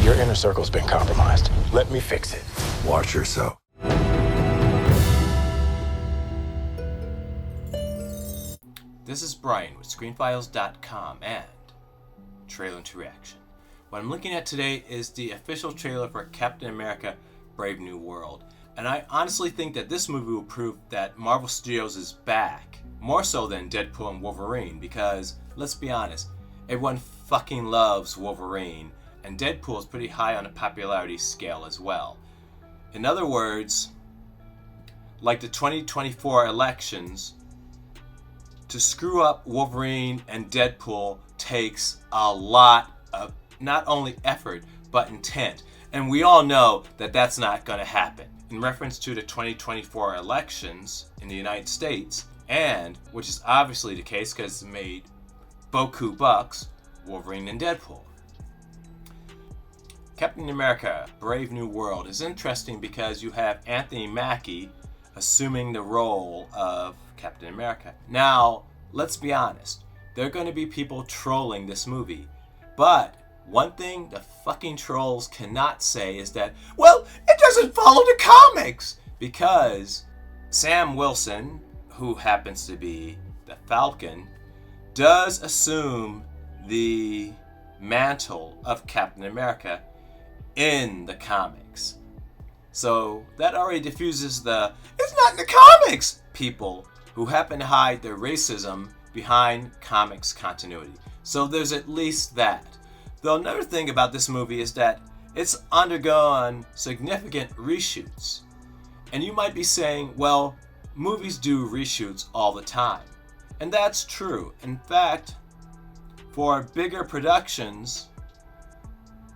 Your inner circle's been compromised. Let me fix it. Watch yourself. This is Brian with ScreenFiles.com and Trailer to Reaction. What I'm looking at today is the official trailer for Captain America Brave New World. And I honestly think that this movie will prove that Marvel Studios is back, more so than Deadpool and Wolverine, because, let's be honest, everyone fucking loves Wolverine, and Deadpool is pretty high on the popularity scale as well. In other words, like the 2024 elections, to screw up Wolverine and Deadpool takes a lot of not only effort, but intent. And we all know that that's not going to happen. In reference to the 2024 elections in the United States, and which is obviously the case because it made boku bucks, Wolverine and Deadpool. Captain America Brave New World is interesting because you have Anthony Mackie assuming the role of Captain America. Now, let's be honest, there are going to be people trolling this movie, but one thing the fucking trolls cannot say is that, well, it doesn't follow the comics, because Sam Wilson, who happens to be the Falcon, does assume the mantle of Captain America in the comics. So that already diffuses the "it's not in the comics" people who happen to hide their racism behind comics continuity. So there's at least that. Though another thing about this movie is that it's undergone significant reshoots. And you might be saying, well, movies do reshoots all the time. And that's true. In fact, for bigger productions,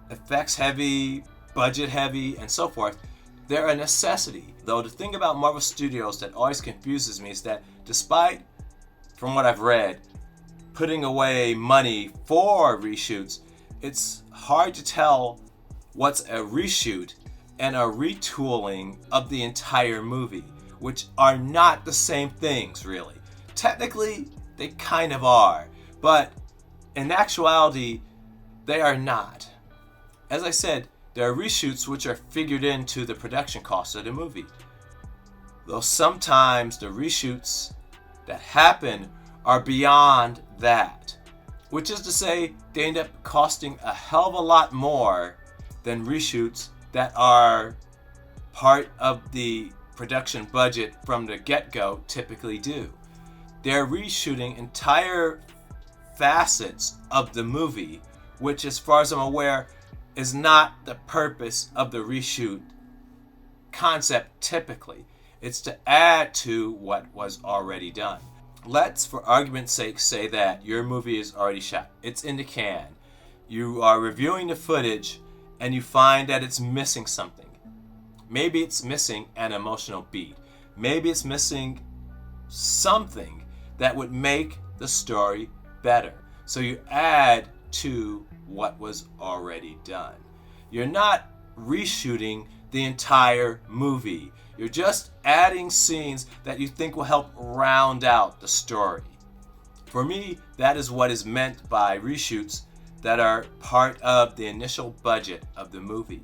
effects heavy, budget heavy, and so forth, they're a necessity. Though the thing about Marvel Studios that always confuses me is that despite, from what I've read, putting away money for reshoots, it's hard to tell what's a reshoot and a retooling of the entire movie, which are not the same things, really. Technically, they kind of are, but in actuality, they are not. As I said, there are reshoots which are figured into the production cost of the movie. Though sometimes the reshoots that happen are beyond that. Which is to say, they end up costing a hell of a lot more than reshoots that are part of the production budget from the get-go typically do. They're reshooting entire facets of the movie, which, as far as I'm aware, is not the purpose of the reshoot concept typically. It's to add to what was already done. Let's, for argument's sake, say that your movie is already shot. It's in the can. You are reviewing the footage and you find that it's missing something. Maybe it's missing an emotional beat. Maybe it's missing something that would make the story better. So you add to what was already done. You're not reshooting the entire movie. You're just adding scenes that you think will help round out the story. For me, that is what is meant by reshoots that are part of the initial budget of the movie.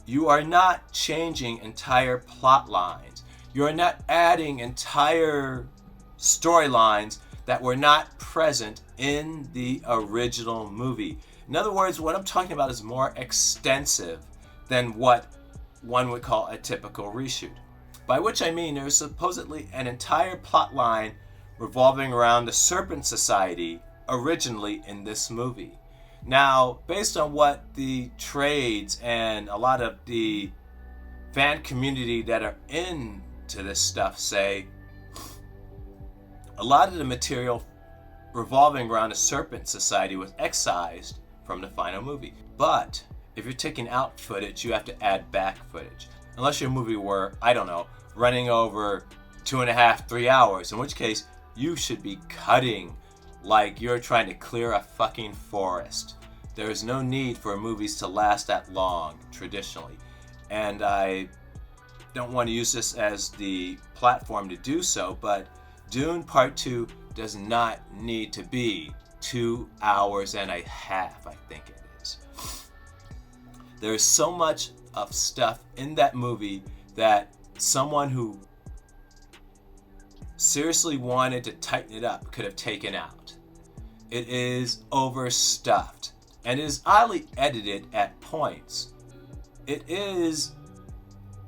You are not changing entire plot lines. You are not adding entire storylines that were not present in the original movie. In other words, what I'm talking about is more extensive than what one would call a typical reshoot. By which I mean there's supposedly an entire plot line revolving around the Serpent Society originally in this movie. Now, based on what the trades and a lot of the fan community that are into this stuff say, a lot of the material revolving around the Serpent Society was excised from the final movie. But if you're taking out footage, you have to add back footage. Unless your movie were, I don't know, running over 2.5, 3 hours, in which case you should be cutting like you're trying to clear a fucking forest. There is no need for movies to last that long, traditionally. And I don't want to use this as the platform to do so, but Dune Part 2 does not need to be 2 hours and a half, I think it is. There's so much of stuff in that movie that someone who seriously wanted to tighten it up could have taken out. It is overstuffed and is oddly edited at points. It is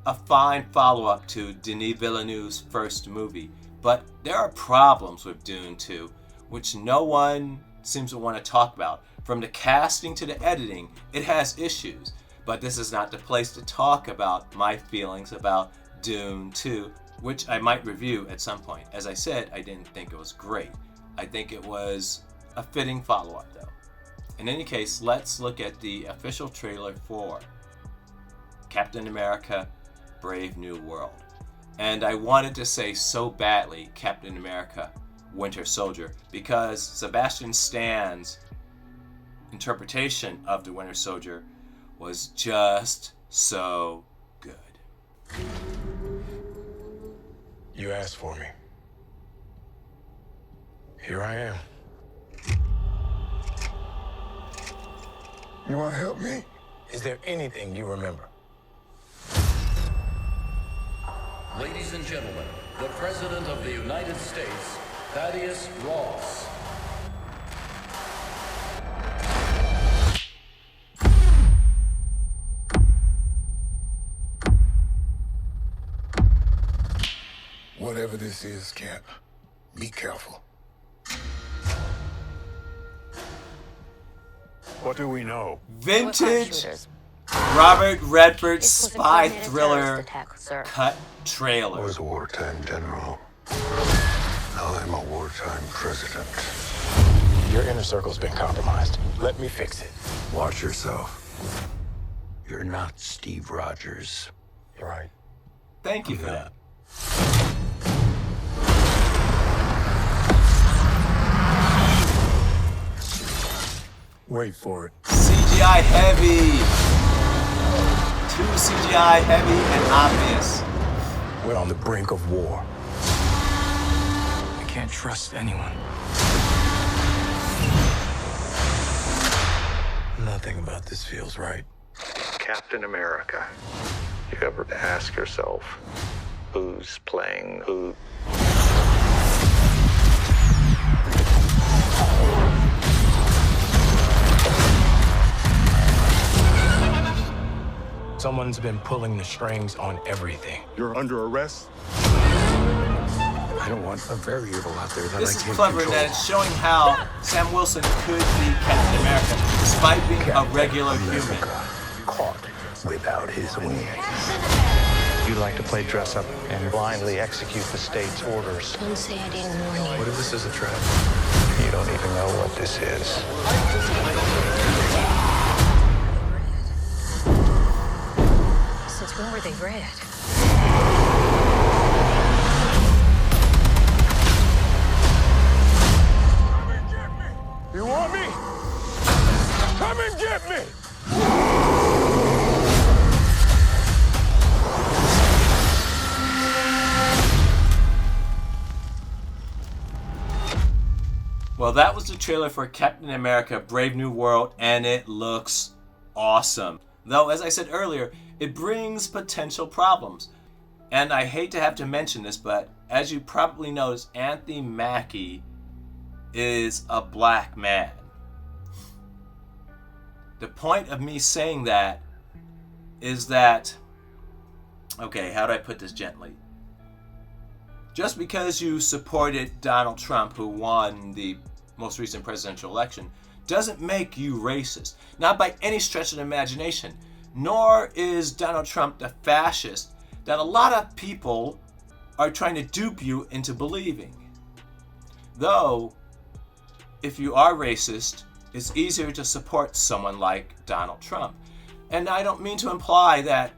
a fine follow-up to Denis Villeneuve's first movie, but there are problems with Dune 2, which no one seems to want to talk about. From the casting to the editing, it has issues, but this is not the place to talk about my feelings about Dune 2, which I might review at some point. As I said, I didn't think it was great. I think it was a fitting follow-up though. In any case, let's look at the official trailer for Captain America Brave New World. And I wanted to say so badly Captain America Winter Soldier because Sebastian Stan's interpretation of the Winter Soldier was just so good. You asked for me. Here I am. You want to help me? Is there anything you remember? Ladies and gentlemen, the President of the United States, Thaddeus Ross. Whatever this is, Cap, be careful. What do we know? Vintage Robert Redford spy thriller cut trailer. I was a wartime general. Now I'm a wartime president. Your inner circle's been compromised. Let me fix it. Watch yourself. You're not Steve Rogers. You're right. Thank you for that. Wait for it. CGI heavy. Too CGI heavy and obvious. We're on the brink of war. I can't trust anyone. Nothing about this feels right. Captain America. You ever ask yourself, who's playing who? Someone's been pulling the strings on everything. You're under arrest? I don't want a variable out there that This I is can't clever in control. that it's showing how Sam Wilson could be Captain America despite being a regular human. America, caught without his wings. You like to play dress up and blindly execute the state's orders. Don't say I didn't warn you. What if this is a trap? You don't even know what this is. Since when were they red? You want me? Come and get me! Well, that was the trailer for Captain America Brave New World, and it looks awesome. Though, as I said earlier, it brings potential problems. And I hate to have to mention this, but as you probably noticed, Anthony Mackie is a black man. The point of me saying that is that, okay, how do I put this gently? Just because you supported Donald Trump, who won the most recent presidential election, doesn't make you racist. Not by any stretch of the imagination. Nor is Donald Trump the fascist that a lot of people are trying to dupe you into believing. Though, if you are racist, it's easier to support someone like Donald Trump. And I don't mean to imply that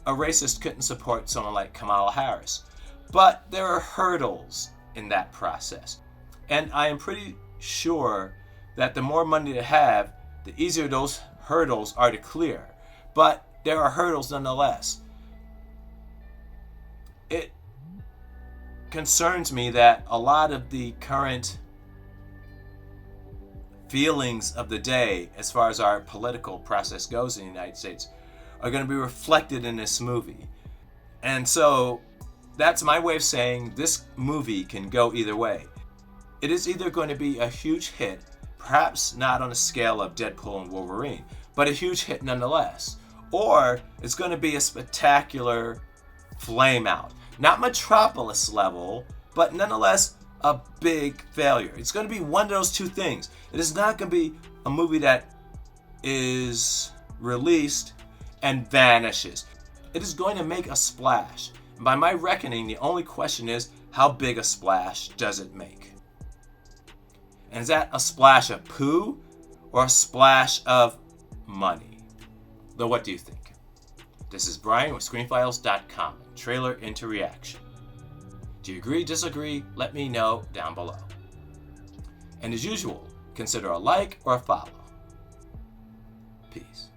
a racist couldn't support someone like Kamala Harris. But there are hurdles in that process. And I am pretty sure that the more money they have, the easier those hurdles are to clear. But there are hurdles nonetheless. It concerns me that a lot of the current feelings of the day as far as our political process goes in the United States are going to be reflected in this movie. And so that's my way of saying this movie can go either way. It is either going to be a huge hit, perhaps not on the scale of Deadpool and Wolverine, but a huge hit nonetheless. Or it's going to be a spectacular flame out. Not Metropolis level, but nonetheless a big failure. It's going to be one of those two things. It is not going to be a movie that is released and vanishes. It is going to make a splash. By my reckoning, the only question is, how big a splash does it make? And is that a splash of poo or a splash of money? Though, what do you think? This is Brian with ScreenFiles.com. Trailer into reaction. Do you agree, disagree? Let me know down below. And as usual, consider a like or a follow. Peace.